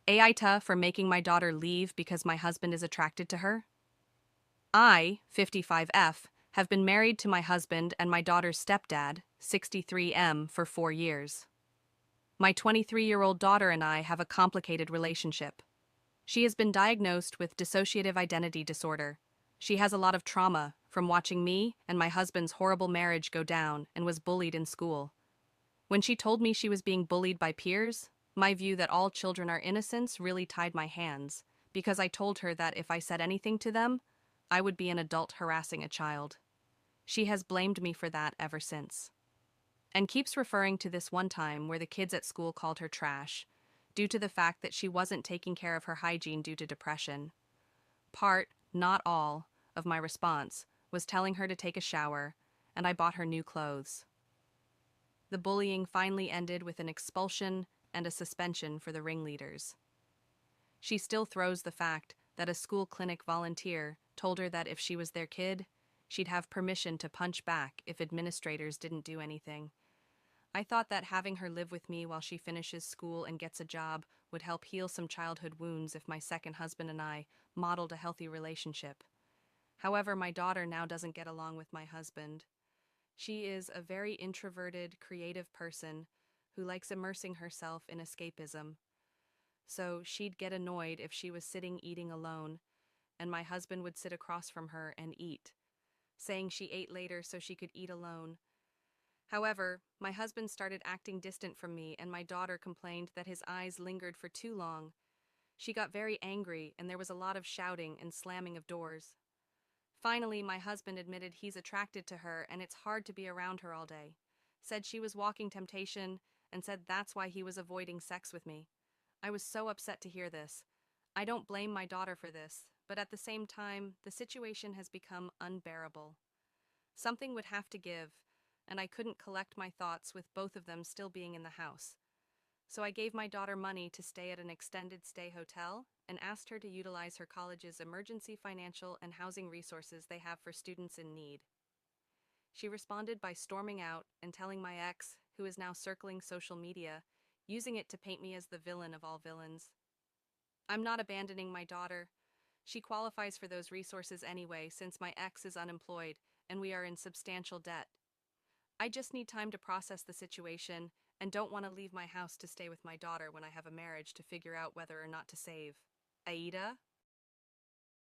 AITA for making my daughter leave because my husband is attracted to her. I, 55F, have been married to my husband and my daughter's stepdad, 63M, for 4 years. My 23-year-old daughter and I have a complicated relationship. She has been diagnosed with dissociative identity disorder. She has a lot of trauma from watching me and my husband's horrible marriage go down and was bullied in school. When she told me she was being bullied by peers, my view that all children are innocents really tied my hands, because I told her that if I said anything to them, I would be an adult harassing a child. She has blamed me for that ever since, and keeps referring to this one time where the kids at school called her trash, due to the fact that she wasn't taking care of her hygiene due to depression. Part, not all, of my response was telling her to take a shower, and I bought her new clothes. The bullying finally ended with an expulsion and a suspension for the ringleaders. She still throws the fact that a school clinic volunteer told her that if she was their kid, she'd have permission to punch back if administrators didn't do anything. I thought that having her live with me while she finishes school and gets a job would help heal some childhood wounds if my second husband and I modeled a healthy relationship. However, my daughter now doesn't get along with my husband. She is a very introverted, creative person who likes immersing herself in escapism. So she'd get annoyed if she was sitting eating alone, and my husband would sit across from her and eat, saying she ate later so she could eat alone. However, my husband started acting distant from me, and my daughter complained that his eyes lingered for too long. She got very angry, and there was a lot of shouting and slamming of doors. Finally, my husband admitted he's attracted to her and it's hard to be around her all day. Said she was walking temptation and said that's why he was avoiding sex with me. I was so upset to hear this. I don't blame my daughter for this, but at the same time, the situation has become unbearable. Something would have to give, and I couldn't collect my thoughts with both of them still being in the house. So I gave my daughter money to stay at an extended stay hotel and asked her to utilize her college's emergency financial and housing resources they have for students in need. She responded by storming out and telling my ex, who is now circling social media, using it to paint me as the villain of all villains. I'm not abandoning my daughter. She qualifies for those resources anyway since my ex is unemployed and we are in substantial debt. I just need time to process the situation and don't want to leave my house to stay with my daughter when I have a marriage to figure out whether or not to save. AITA?